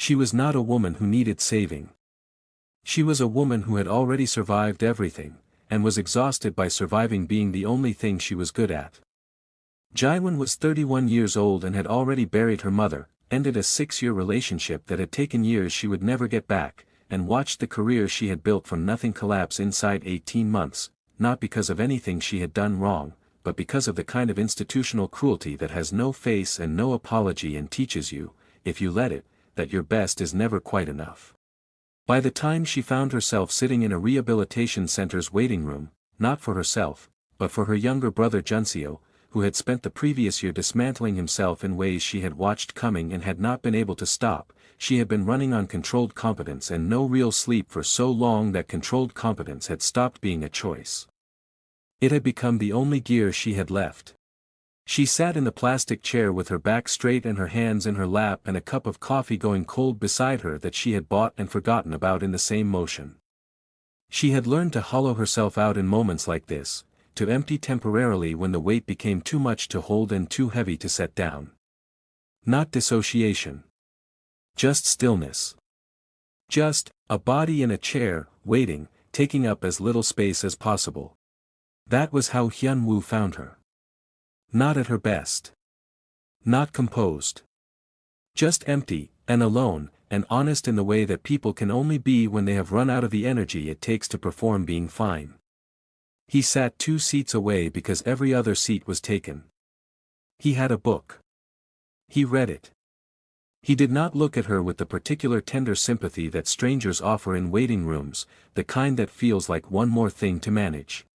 She was not a woman who needed saving. She was a woman who had already survived everything, and was exhausted by surviving being the only thing she was good at. Jaiwan was 31 years old and had already buried her mother, ended a 6-year relationship that had taken years she would never get back, and watched the career she had built from nothing collapse inside 18 months, not because of anything she had done wrong, but because of the kind of institutional cruelty that has no face and no apology and teaches you, if you let it, that your best is never quite enough. By the time she found herself sitting in a rehabilitation center's waiting room, not for herself, but for her younger brother Junseo, who had spent the previous year dismantling himself in ways she had watched coming and had not been able to stop, she had been running on controlled competence and no real sleep for so long that controlled competence had stopped being a choice. It had become the only gear she had left. She sat in the plastic chair with her back straight and her hands in her lap and a cup of coffee going cold beside her that she had bought and forgotten about in the same motion. She had learned to hollow herself out in moments like this, to empty temporarily when the weight became too much to hold and too heavy to set down. Not dissociation. Just stillness. Just, a body in a chair, waiting, taking up as little space as possible. That was how Hyun-woo found her. Not at her best. Not composed. Just empty, and alone, and honest in the way that people can only be when they have run out of the energy it takes to perform being fine. He sat 2 seats away because every other seat was taken. He had a book. He read it. He did not look at her with the particular tender sympathy that strangers offer in waiting rooms, the kind that feels like one more thing to manage.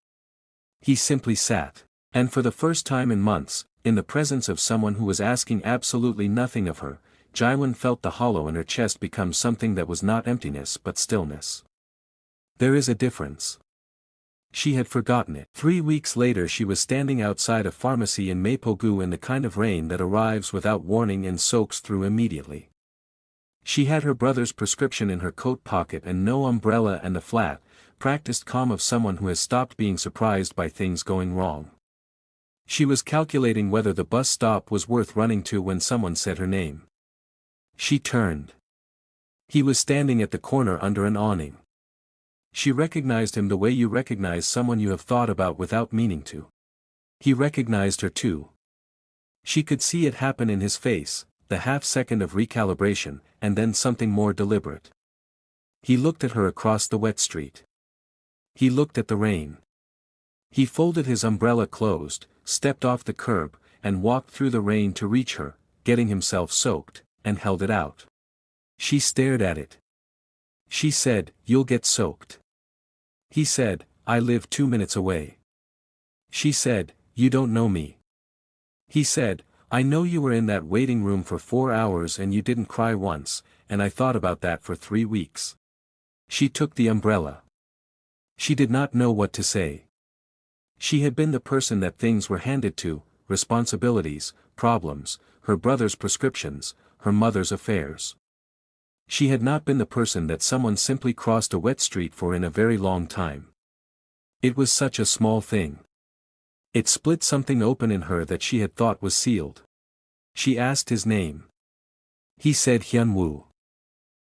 He simply sat, and for the first time in months, in the presence of someone who was asking absolutely nothing of her, Jaiwan felt the hollow in her chest become something that was not emptiness but stillness. There is a difference. She had forgotten it. 3 weeks later she was standing outside a pharmacy in Mapogu in the kind of rain that arrives without warning and soaks through immediately. She had her brother's prescription in her coat pocket and no umbrella and the flat, practiced calm of someone who has stopped being surprised by things going wrong. She was calculating whether the bus stop was worth running to when someone said her name. She turned. He was standing at the corner under an awning. She recognized him the way you recognize someone you have thought about without meaning to. He recognized her too. She could see it happen in his face, the half-second of recalibration, and then something more deliberate. He looked at her across the wet street. He looked at the rain. He folded his umbrella closed, stepped off the curb, and walked through the rain to reach her, getting himself soaked, and held it out. She stared at it. She said, "You'll get soaked." He said, "I live 2 minutes away." She said, "You don't know me." He said, "I know you were in that waiting room for 4 hours and you didn't cry once, and I thought about that for 3 weeks." She took the umbrella. She did not know what to say. She had been the person that things were handed to, responsibilities, problems, her brother's prescriptions, her mother's affairs. She had not been the person that someone simply crossed a wet street for in a very long time. It was such a small thing. It split something open in her that she had thought was sealed. She asked his name. He said Hyun-woo.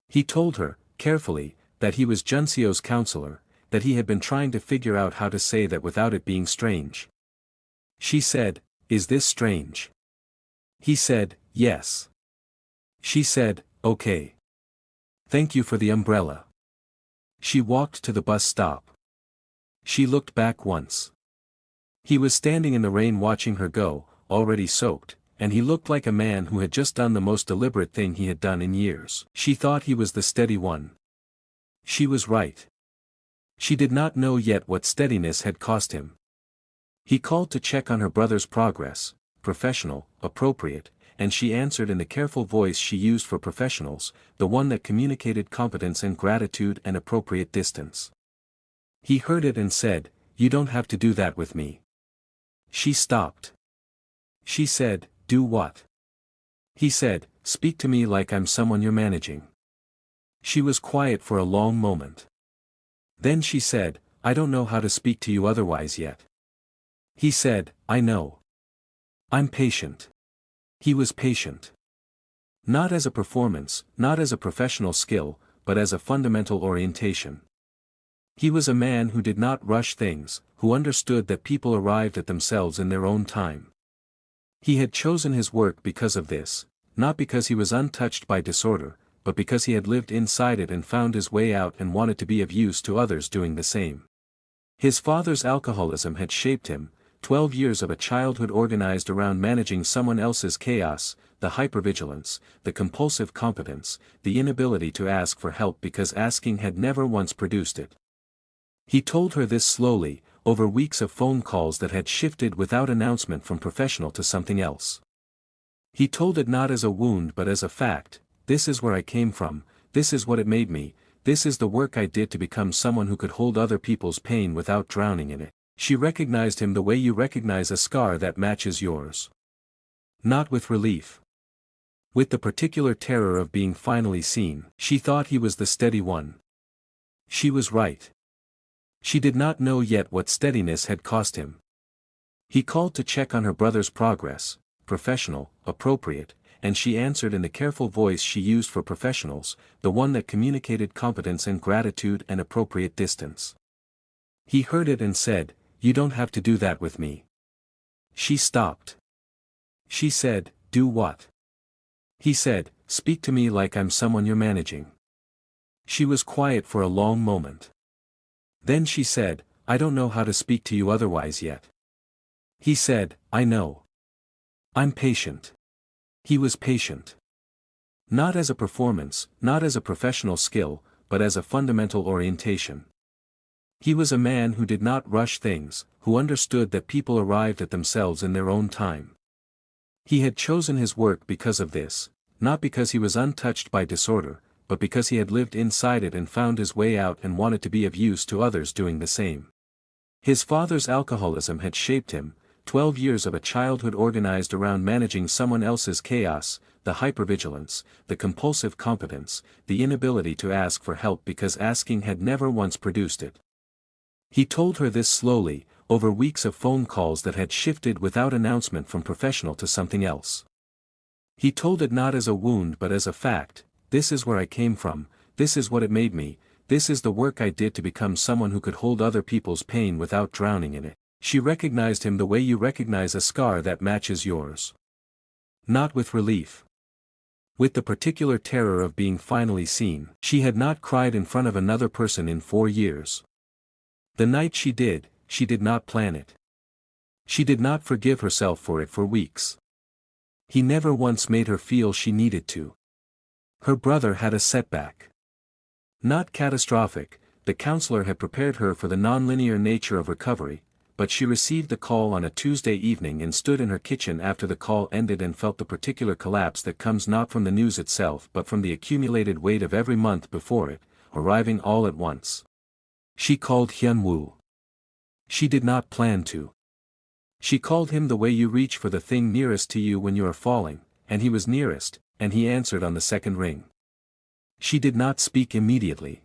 He told her, carefully, that he was Junseo's counselor, that he had been trying to figure out how to say that without it being strange. She said, "Is this strange?" He said, "Yes." She said, "Okay. Thank you for the umbrella." She walked to the bus stop. She looked back once. He was standing in the rain watching her go, already soaked, and he looked like a man who had just done the most deliberate thing he had done in years. She thought he was the steady one. She was right. She did not know yet what steadiness had cost him. He called to check on her brother's progress, professional, appropriate, and she answered in the careful voice she used for professionals, the one that communicated competence and gratitude and appropriate distance. He heard it and said, "You don't have to do that with me." She stopped. She said, "Do what?" He said, "Speak to me like I'm someone you're managing." She was quiet for a long moment. Then she said, "I don't know how to speak to you otherwise yet." He said, "I know. I'm patient." He was patient. Not as a performance, not as a professional skill, but as a fundamental orientation. He was a man who did not rush things, who understood that people arrived at themselves in their own time. He had chosen his work because of this, not because he was untouched by disorder, but because he had lived inside it and found his way out and wanted to be of use to others doing the same. His father's alcoholism had shaped him, 12 years of a childhood organized around managing someone else's chaos, the hypervigilance, the compulsive competence, the inability to ask for help because asking had never once produced it. He told her this slowly, over weeks of phone calls that had shifted without announcement from professional to something else. He told it not as a wound but as a fact: this is where I came from, this is what it made me, this is the work I did to become someone who could hold other people's pain without drowning in it. She recognized him the way you recognize a scar that matches yours. Not with relief. With the particular terror of being finally seen. She thought he was the steady one. She was right. She did not know yet what steadiness had cost him. He called to check on her brother's progress, professional, appropriate, and she answered in the careful voice she used for professionals, the one that communicated competence and gratitude and appropriate distance. He heard it and said, "You don't have to do that with me." She stopped. She said, "Do what?" He said, "Speak to me like I'm someone you're managing." She was quiet for a long moment. Then she said, "I don't know how to speak to you otherwise yet." He said, "I know. I'm patient." He was patient. Not as a performance, not as a professional skill, but as a fundamental orientation. He was a man who did not rush things, who understood that people arrived at themselves in their own time. He had chosen his work because of this, not because he was untouched by disorder, but because he had lived inside it and found his way out and wanted to be of use to others doing the same. His father's alcoholism had shaped him, 12 years of a childhood organized around managing someone else's chaos, the hypervigilance, the compulsive competence, the inability to ask for help because asking had never once produced it. He told her this slowly, over weeks of phone calls that had shifted without announcement from professional to something else. He told it not as a wound but as a fact: this is where I came from, this is what it made me, this is the work I did to become someone who could hold other people's pain without drowning in it. She recognized him the way you recognize a scar that matches yours. Not with relief. With the particular terror of being finally seen. She had not cried in front of another person in 4 years. The night she did not plan it. She did not forgive herself for it for weeks. He never once made her feel she needed to. Her brother had a setback. Not catastrophic, the counselor had prepared her for the nonlinear nature of recovery, but she received the call on a Tuesday evening and stood in her kitchen after the call ended and felt the particular collapse that comes not from the news itself but from the accumulated weight of every month before it, arriving all at once. She called Hyun-woo. She did not plan to. She called him the way you reach for the thing nearest to you when you are falling, and he was nearest, and he answered on the second ring. She did not speak immediately.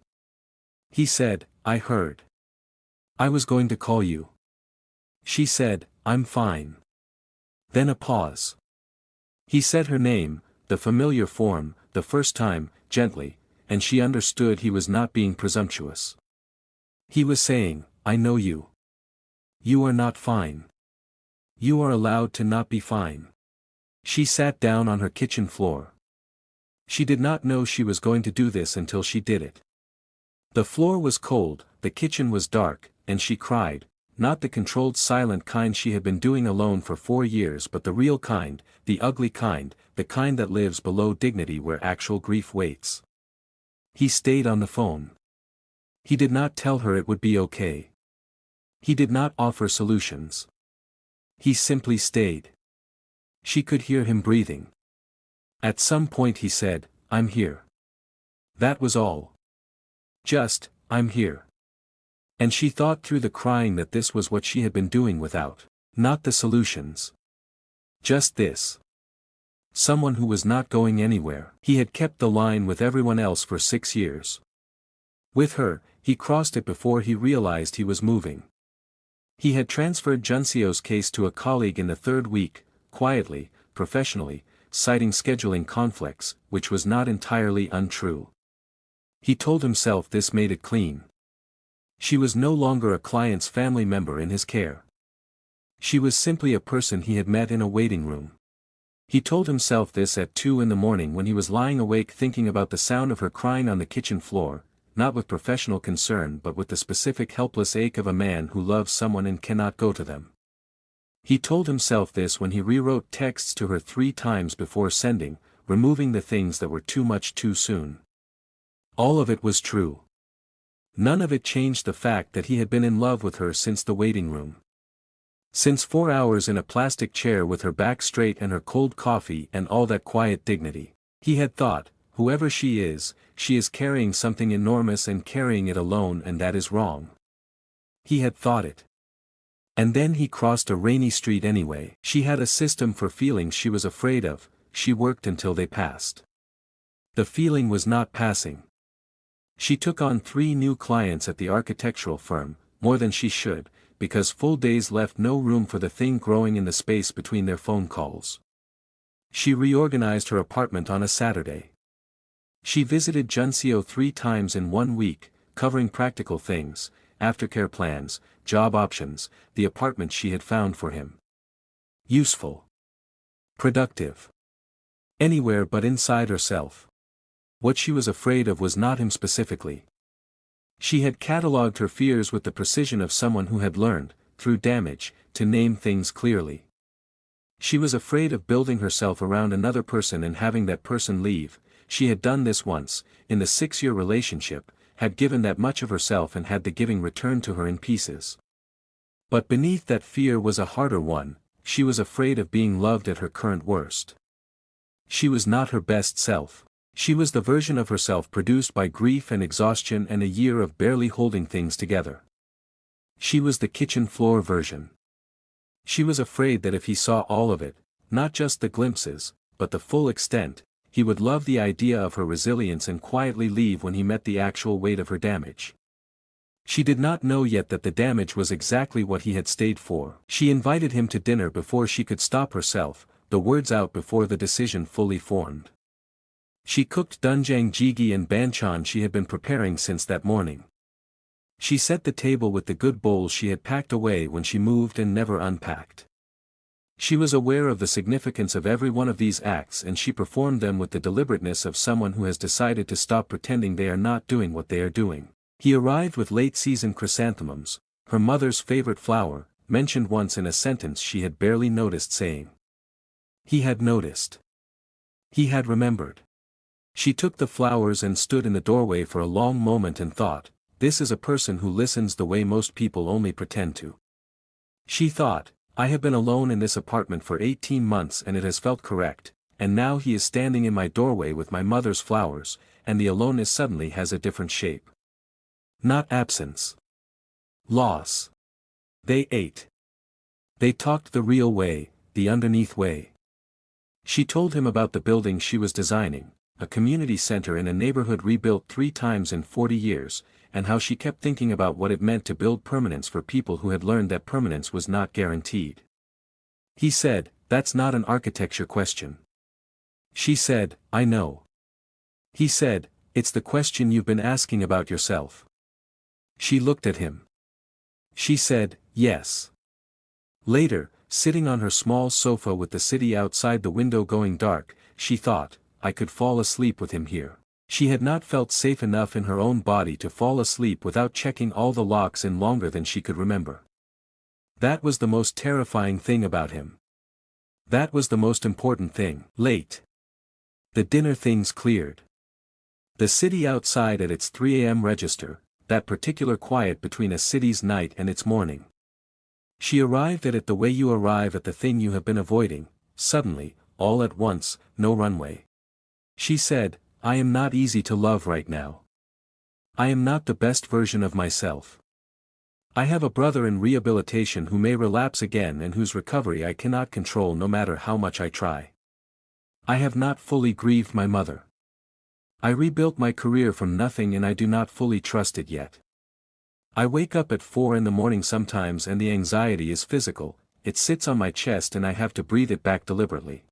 He said, "I heard. I was going to call you." She said, "I'm fine." Then a pause. He said her name, the familiar form, the first time, gently, and she understood he was not being presumptuous. He was saying, "I know you. You are not fine. You are allowed to not be fine." She sat down on her kitchen floor. She did not know she was going to do this until she did it. The floor was cold, the kitchen was dark, and she cried, not the controlled silent kind she had been doing alone for 4 years but the real kind, the ugly kind, the kind that lives below dignity where actual grief waits. He stayed on the phone. He did not tell her it would be okay. He did not offer solutions. He simply stayed. She could hear him breathing. At some point he said, "I'm here." That was all. Just, "I'm here." And she thought through the crying that this was what she had been doing without, not the solutions. Just this. Someone who was not going anywhere. He had kept the line with everyone else for 6 years. With her, he crossed it before he realized he was moving. He had transferred Junseo's case to a colleague in the 3rd week, quietly, professionally, citing scheduling conflicts, which was not entirely untrue. He told himself this made it clean. She was no longer a client's family member in his care. She was simply a person he had met in a waiting room. He told himself this at 2 in the morning when he was lying awake thinking about the sound of her crying on the kitchen floor, not with professional concern but with the specific helpless ache of a man who loves someone and cannot go to them. He told himself this when he rewrote texts to her 3 times before sending, removing the things that were too much too soon. All of it was true. None of it changed the fact that he had been in love with her since the waiting room. Since 4 hours in a plastic chair with her back straight and her cold coffee and all that quiet dignity. He had thought, whoever she is carrying something enormous and carrying it alone, and that is wrong. He had thought it. And then he crossed a rainy street anyway. She had a system for feelings she was afraid of, she worked until they passed. The feeling was not passing. She took on 3 new clients at the architectural firm, more than she should, because full days left no room for the thing growing in the space between their phone calls. She reorganized her apartment on a Saturday. She visited Juncio 3 times in 1 week, covering practical things, aftercare plans, job options, the apartment she had found for him. Useful. Productive. Anywhere but inside herself. What she was afraid of was not him specifically. She had catalogued her fears with the precision of someone who had learned, through damage, to name things clearly. She was afraid of building herself around another person and having that person leave. She had done this once, in the 6-year relationship, had given that much of herself and had the giving returned to her in pieces. But beneath that fear was a harder one, she was afraid of being loved at her current worst. She was not her best self. She was the version of herself produced by grief and exhaustion and a year of barely holding things together. She was the kitchen floor version. She was afraid that if he saw all of it, not just the glimpses, but the full extent, he would love the idea of her resilience and quietly leave when he met the actual weight of her damage. She did not know yet that the damage was exactly what he had stayed for. She invited him to dinner before she could stop herself, the words out before the decision fully formed. She cooked doenjang jjigae and banchan she had been preparing since that morning. She set the table with the good bowls she had packed away when she moved and never unpacked. She was aware of the significance of every one of these acts and she performed them with the deliberateness of someone who has decided to stop pretending they are not doing what they are doing. He arrived with late-season chrysanthemums, her mother's favorite flower, mentioned once in a sentence she had barely noticed saying. He had noticed. He had remembered. She took the flowers and stood in the doorway for a long moment and thought, this is a person who listens the way most people only pretend to. She thought, I have been alone in this apartment for 18 months and it has felt correct, and now he is standing in my doorway with my mother's flowers, and the aloneness suddenly has a different shape. Not absence. Loss. They ate. They talked the real way, the underneath way. She told him about the building she was designing, a community center in a neighborhood rebuilt 3 times in 40 years, and how she kept thinking about what it meant to build permanence for people who had learned that permanence was not guaranteed. He said, that's not an architecture question. She said, I know. He said, it's the question you've been asking about yourself. She looked at him. She said, yes. Later, sitting on her small sofa with the city outside the window going dark, she thought, I could fall asleep with him here. She had not felt safe enough in her own body to fall asleep without checking all the locks in longer than she could remember. That was the most terrifying thing about him. That was the most important thing. Late. The dinner things cleared. The city outside at its 3 a.m. register, that particular quiet between a city's night and its morning. She arrived at it the way you arrive at the thing you have been avoiding, suddenly, all at once, no runway. She said, I am not easy to love right now. I am not the best version of myself. I have a brother in rehabilitation who may relapse again and whose recovery I cannot control no matter how much I try. I have not fully grieved my mother. I rebuilt my career from nothing and I do not fully trust it yet. I wake up at 4 in the morning sometimes and the anxiety is physical, it sits on my chest and I have to breathe it back deliberately.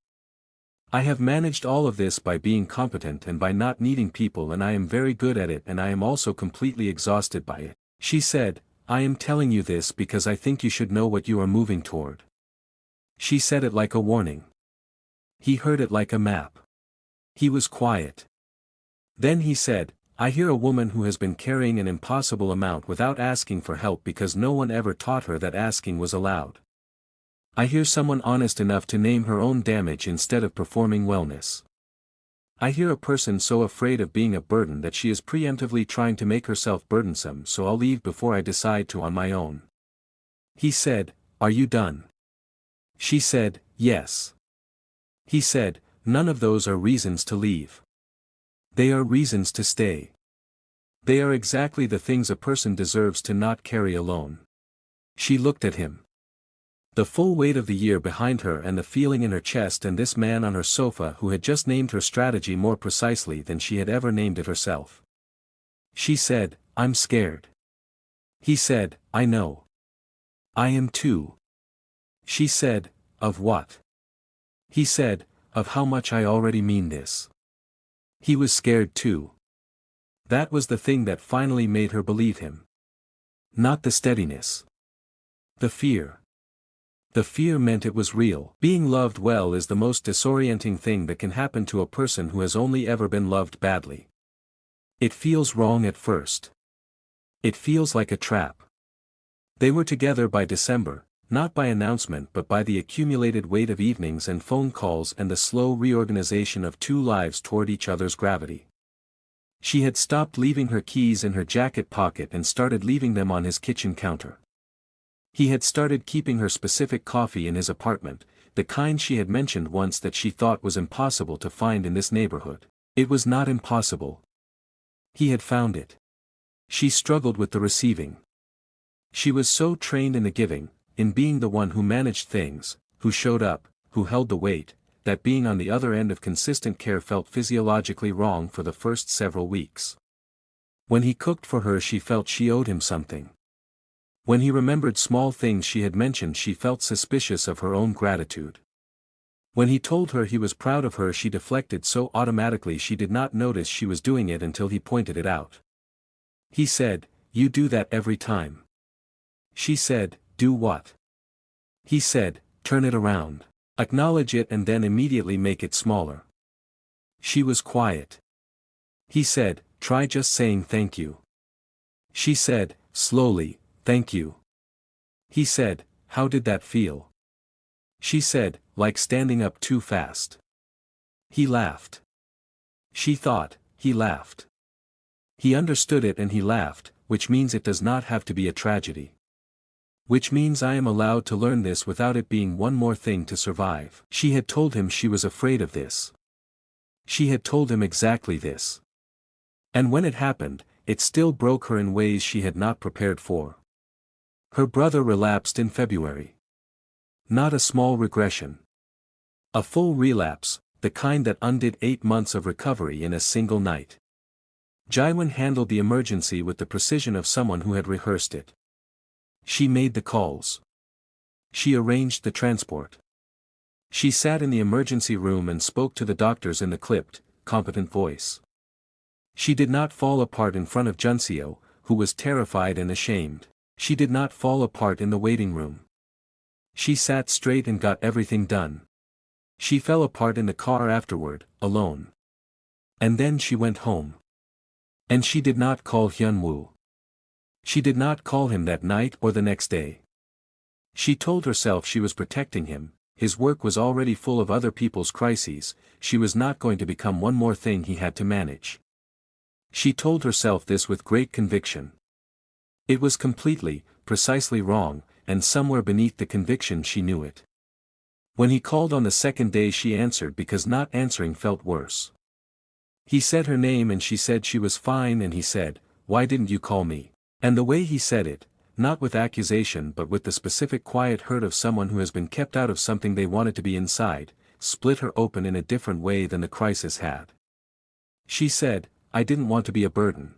I have managed all of this by being competent and by not needing people, and I am very good at it, and I am also completely exhausted by it. She said, I am telling you this because I think you should know what you are moving toward. She said it like a warning. He heard it like a map. He was quiet. Then he said, I hear a woman who has been carrying an impossible amount without asking for help because no one ever taught her that asking was allowed. I hear someone honest enough to name her own damage instead of performing wellness. I hear a person so afraid of being a burden that she is preemptively trying to make herself burdensome, so I'll leave before I decide to on my own. He said, Are you done? She said, Yes. He said, None of those are reasons to leave. They are reasons to stay. They are exactly the things a person deserves to not carry alone. She looked at him. The full weight of the year behind her and the feeling in her chest, and this man on her sofa who had just named her strategy more precisely than she had ever named it herself. She said, I'm scared. He said, I know. I am too. She said, Of what? He said, Of how much I already mean this. He was scared too. That was the thing that finally made her believe him. Not the steadiness. The fear. The fear meant it was real. Being loved well is the most disorienting thing that can happen to a person who has only ever been loved badly. It feels wrong at first. It feels like a trap. They were together by December, not by announcement but by the accumulated weight of evenings and phone calls and the slow reorganization of two lives toward each other's gravity. She had stopped leaving her keys in her jacket pocket and started leaving them on his kitchen counter. He had started keeping her specific coffee in his apartment, the kind she had mentioned once that she thought was impossible to find in this neighborhood. It was not impossible. He had found it. She struggled with the receiving. She was so trained in the giving, in being the one who managed things, who showed up, who held the weight, that being on the other end of consistent care felt physiologically wrong for the first several weeks. When he cooked for her she felt she owed him something. When he remembered small things she had mentioned she felt suspicious of her own gratitude. When he told her he was proud of her she deflected so automatically she did not notice she was doing it until he pointed it out. He said, You do that every time. She said, Do what? He said, Turn it around. Acknowledge it and then immediately make it smaller. She was quiet. He said, Try just saying thank you. She said, slowly, Thank you. He said, How did that feel? She said, Like standing up too fast. He laughed. She thought, he laughed. He understood it and he laughed, which means it does not have to be a tragedy. Which means I am allowed to learn this without it being one more thing to survive. She had told him she was afraid of this. She had told him exactly this. And when it happened, it still broke her in ways she had not prepared for. Her brother relapsed in February. Not a small regression. A full relapse, the kind that undid 8 months of recovery in a single night. Jaiwan handled the emergency with the precision of someone who had rehearsed it. She made the calls. She arranged the transport. She sat in the emergency room and spoke to the doctors in the clipped, competent voice. She did not fall apart in front of Junseo, who was terrified and ashamed. She did not fall apart in the waiting room. She sat straight and got everything done. She fell apart in the car afterward, alone. And then she went home. And she did not call Hyunwoo. She did not call him that night or the next day. She told herself she was protecting him, his work was already full of other people's crises, she was not going to become one more thing he had to manage. She told herself this with great conviction. It was completely, precisely wrong, and somewhere beneath the conviction she knew it. When he called on the second day she answered because not answering felt worse. He said her name and she said she was fine and he said, Why didn't you call me? And the way he said it, not with accusation but with the specific quiet hurt of someone who has been kept out of something they wanted to be inside, split her open in a different way than the crisis had. She said, I didn't want to be a burden.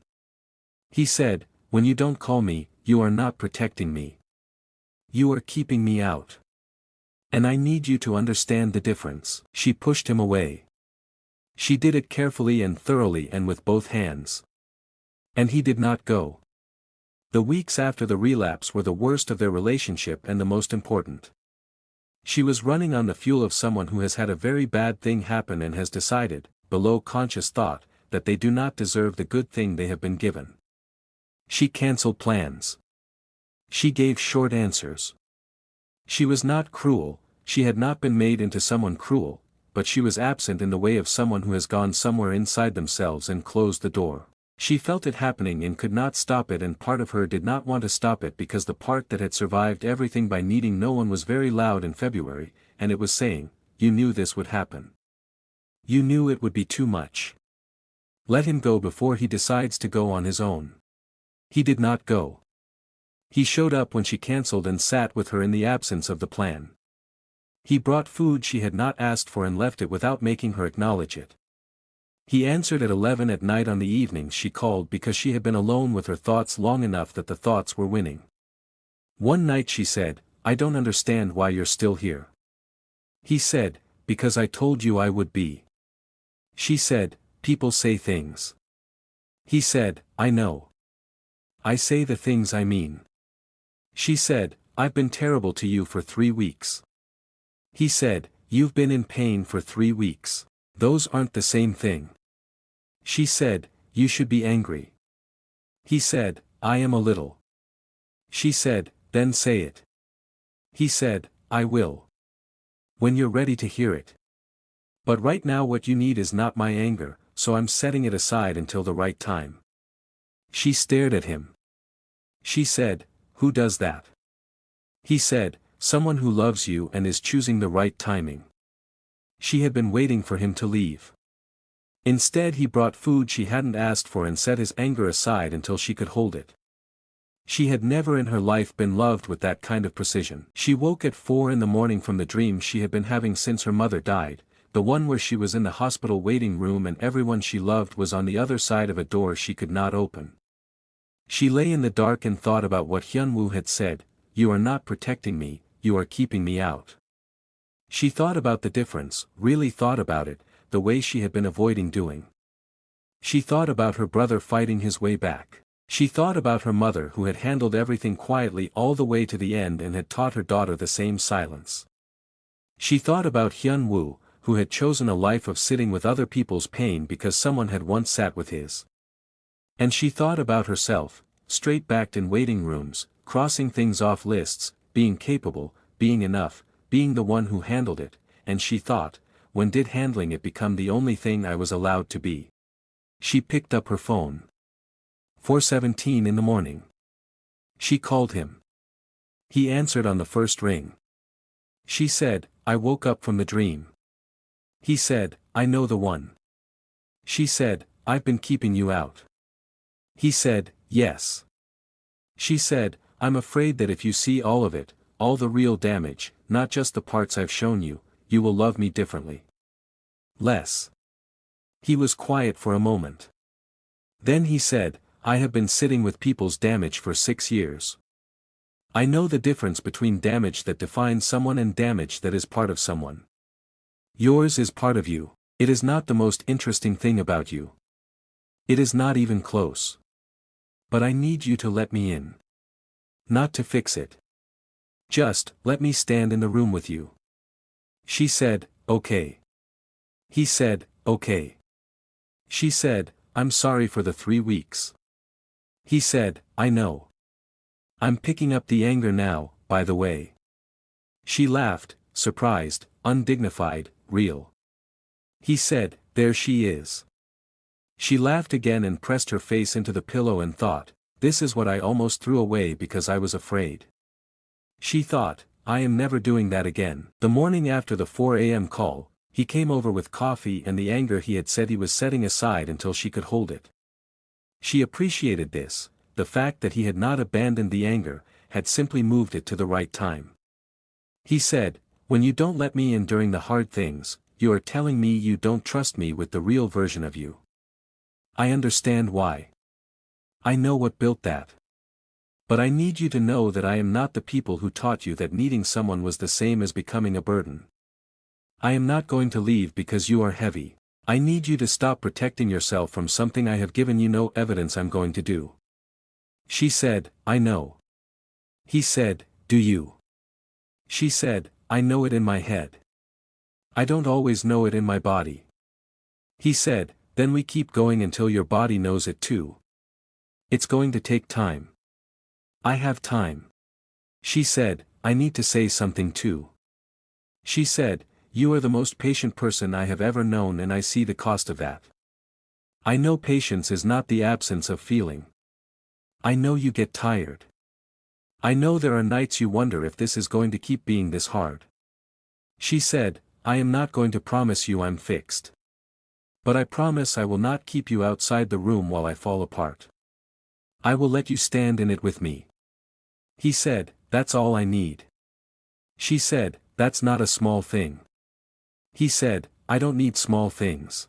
He said, When you don't call me, you are not protecting me. You are keeping me out. And I need you to understand the difference. She pushed him away. She did it carefully and thoroughly and with both hands. And he did not go. The weeks after the relapse were the worst of their relationship and the most important. She was running on the fuel of someone who has had a very bad thing happen and has decided, below conscious thought, that they do not deserve the good thing they have been given. She cancelled plans. She gave short answers. She was not cruel, she had not been made into someone cruel, but she was absent in the way of someone who has gone somewhere inside themselves and closed the door. She felt it happening and could not stop it, and part of her did not want to stop it because the part that had survived everything by needing no one was very loud in February, and it was saying, "You knew this would happen. You knew it would be too much. Let him go before he decides to go on his own." He did not go. He showed up when she cancelled and sat with her in the absence of the plan. He brought food she had not asked for and left it without making her acknowledge it. He answered at 11 at night on the evenings she called because she had been alone with her thoughts long enough that the thoughts were winning. One night she said, "I don't understand why you're still here." He said, "Because I told you I would be." She said, "People say things." He said, "I know. I say the things I mean." She said, "I've been terrible to you for 3 weeks." He said, "You've been in pain for 3 weeks. Those aren't the same thing." She said, "You should be angry." He said, "I am a little." She said, "Then say it." He said, "I will. When you're ready to hear it. But right now what you need is not my anger, so I'm setting it aside until the right time." She stared at him. She said, "Who does that?" He said, "Someone who loves you and is choosing the right timing." She had been waiting for him to leave. Instead he brought food she hadn't asked for and set his anger aside until she could hold it. She had never in her life been loved with that kind of precision. She woke at 4 in the morning from the dream she had been having since her mother died, the one where she was in the hospital waiting room and everyone she loved was on the other side of a door she could not open. She lay in the dark and thought about what Hyun-woo had said, "You are not protecting me, you are keeping me out." She thought about the difference, really thought about it, the way she had been avoiding doing. She thought about her brother fighting his way back. She thought about her mother who had handled everything quietly all the way to the end and had taught her daughter the same silence. She thought about Hyun-woo, who had chosen a life of sitting with other people's pain because someone had once sat with his. And she thought about herself, straight-backed in waiting rooms, crossing things off lists, being capable, being enough, being the one who handled it, and she thought, when did handling it become the only thing I was allowed to be? She picked up her phone. 4:17 in the morning. She called him. He answered on the first ring. She said, "I woke up from the dream." He said, "I know the one." She said, "I've been keeping you out." He said, "Yes." She said, "I'm afraid that if you see all of it, all the real damage, not just the parts I've shown you, you will love me differently. Less." He was quiet for a moment. Then he said, "I have been sitting with people's damage for 6 years. I know the difference between damage that defines someone and damage that is part of someone. Yours is part of you. It is not the most interesting thing about you. It is not even close. But I need you to let me in. Not to fix it. Just, let me stand in the room with you." She said, "Okay." He said, "Okay." She said, "I'm sorry for the 3 weeks." He said, "I know. I'm picking up the anger now, by the way." She laughed, surprised, undignified, real. He said, "There she is." She laughed again and pressed her face into the pillow and thought, "This is what I almost threw away because I was afraid." She thought, "I am never doing that again." The morning after the 4 a.m. call, he came over with coffee and the anger he had said he was setting aside until she could hold it. She appreciated this, the fact that he had not abandoned the anger, had simply moved it to the right time. He said, "When you don't let me in during the hard things, you are telling me you don't trust me with the real version of you. I understand why. I know what built that. But I need you to know that I am not the people who taught you that needing someone was the same as becoming a burden. I am not going to leave because you are heavy. I need you to stop protecting yourself from something I have given you no evidence I'm going to do. She said, I know. He said, do you? She said, I know it in my head. I don't always know it in my body. He said, then we keep going until your body knows it too. It's going to take time. I have time. She said, I need to say something too. She said, you are the most patient person I have ever known and I see the cost of that. I know patience is not the absence of feeling. I know you get tired. I know there are nights you wonder if this is going to keep being this hard. She said, I am not going to promise you I'm fixed. But I promise I will not keep you outside the room while I fall apart. I will let you stand in it with me. He said, that's all I need. She said, that's not a small thing. He said, I don't need small things.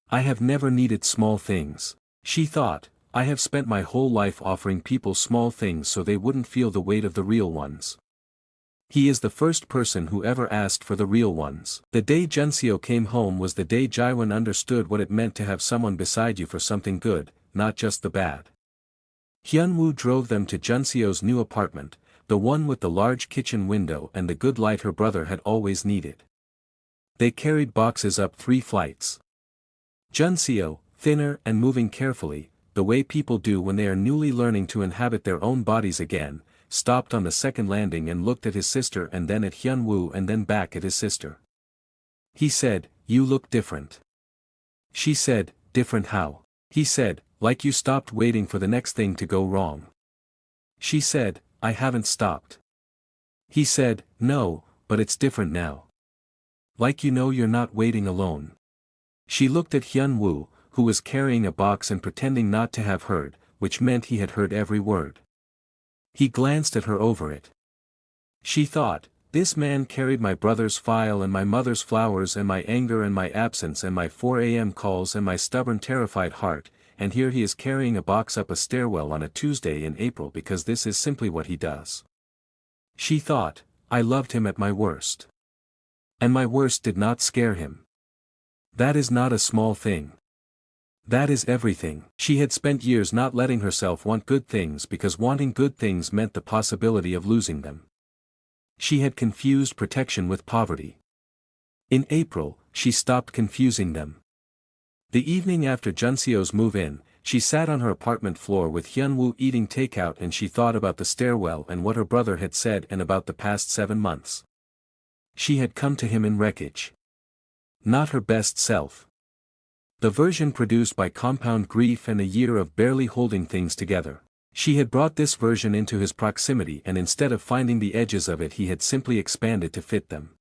I have never needed small things. She thought, I have spent my whole life offering people small things so they wouldn't feel the weight of the real ones. He is the first person who ever asked for the real ones. The day Junseo came home was the day Jaiwon understood what it meant to have someone beside you for something good, not just the bad. Hyunwoo drove them to Junseo's new apartment, the one with the large kitchen window and the good light her brother had always needed. They carried boxes up 3 flights. Junseo, thinner and moving carefully, the way people do when they are newly learning to inhabit their own bodies again, stopped on the second landing and looked at his sister and then at Hyunwoo and then back at his sister. He said, you look different. She said, different how? He said, like you stopped waiting for the next thing to go wrong. She said, I haven't stopped. He said, no, but it's different now. Like you know you're not waiting alone. She looked at Hyunwoo, who was carrying a box and pretending not to have heard, which meant he had heard every word. He glanced at her over it. She thought, this man carried my brother's file and my mother's flowers and my anger and my absence and my 4 a.m. calls and my stubborn terrified heart, and here he is carrying a box up a stairwell on a Tuesday in April because this is simply what he does. She thought, I loved him at my worst. And my worst did not scare him. That is not a small thing. That is everything. She had spent years not letting herself want good things because wanting good things meant the possibility of losing them. She had confused protection with poverty. In April, she stopped confusing them. The evening after Junseo's move-in, she sat on her apartment floor with Hyunwoo eating takeout and she thought about the stairwell and what her brother had said and about the past 7 months. She had come to him in Wreckage. Not her best self. The version produced by compound grief and a year of barely holding things together. She had brought this version into his proximity and instead of finding the edges of it he had simply expanded to fit them.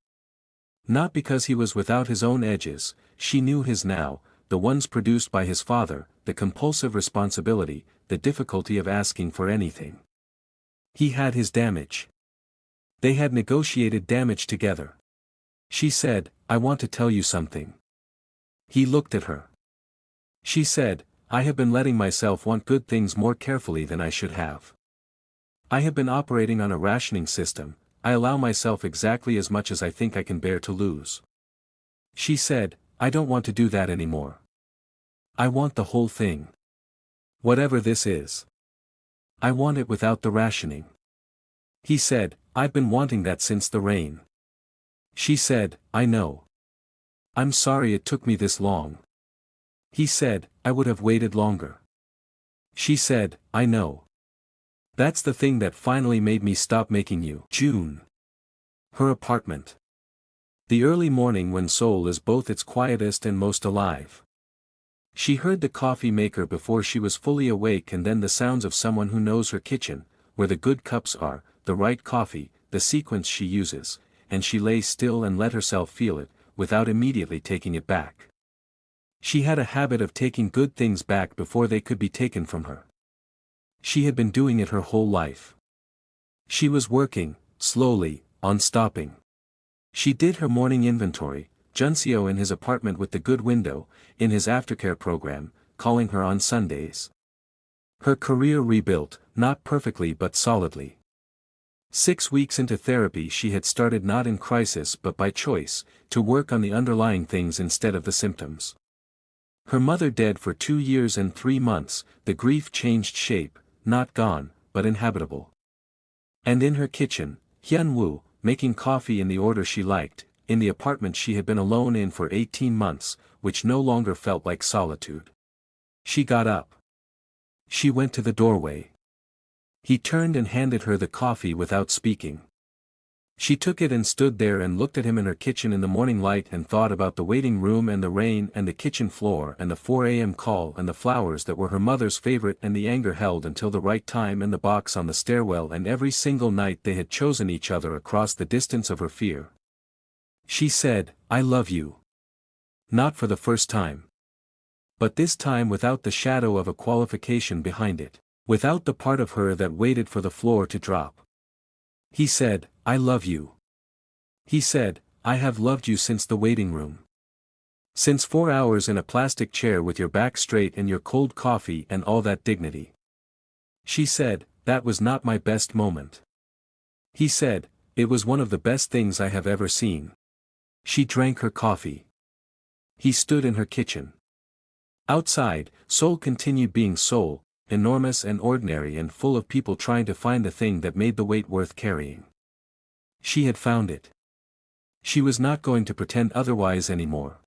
Not because he was without his own edges, she knew his now, the ones produced by his father, the compulsive responsibility, the difficulty of asking for anything. He had his damage. They had negotiated damage together. She said, I want to tell you something. He looked at her. She said, I have been letting myself want good things more carefully than I should have. I have been operating on a rationing system, I allow myself exactly as much as I think I can bear to lose. She said, I don't want to do that anymore. I want the whole thing. Whatever this is. I want it without the rationing. He said, I've been wanting that since the rain. She said, I know. I'm sorry it took me this long. He said, I would have waited longer. She said, I know. That's the thing that finally made me stop making you. June. Her apartment. The early morning when Seoul is both its quietest and most alive. She heard the coffee maker before she was fully awake and then the sounds of someone who knows her kitchen, where the good cups are, the right coffee, the sequence she uses, and she lay still and let herself feel it, without immediately taking it back. She had a habit of taking good things back before they could be taken from her. She had been doing it her whole life. She was working, slowly, on stopping. She did her morning inventory, Junseo in his apartment with the good window, in his aftercare program, calling her on Sundays. Her career rebuilt, not perfectly but solidly. 6 weeks into therapy she had started not in crisis but by choice, to work on the underlying things instead of the symptoms. Her mother dead for 2 years and 3 months, the grief changed shape, not gone, but inhabitable. And in her kitchen, Hyun-woo, making coffee in the order she liked, in the apartment she had been alone in for 18 months, which no longer felt like solitude. She got up. She went to the doorway. He turned and handed her the coffee without speaking. She took it and stood there and looked at him in her kitchen in the morning light and thought about the waiting room and the rain and the kitchen floor and the 4 a.m. call and the flowers that were her mother's favorite and the anger held until the right time and the box on the stairwell and every single night they had chosen each other across the distance of her fear. She said, "I love you." Not for the first time. But this time without the shadow of a qualification behind it, without the part of her that waited for the floor to drop. He said, "I love you." He said, "I have loved you since the waiting room. Since 4 hours in a plastic chair with your back straight and your cold coffee and all that dignity." She said, "That was not my best moment." He said, "It was one of the best things I have ever seen." She drank her coffee. He stood in her kitchen. Outside, Seoul continued being Seoul, enormous and ordinary and full of people trying to find the thing that made the weight worth carrying. She had found it. She was not going to pretend otherwise anymore.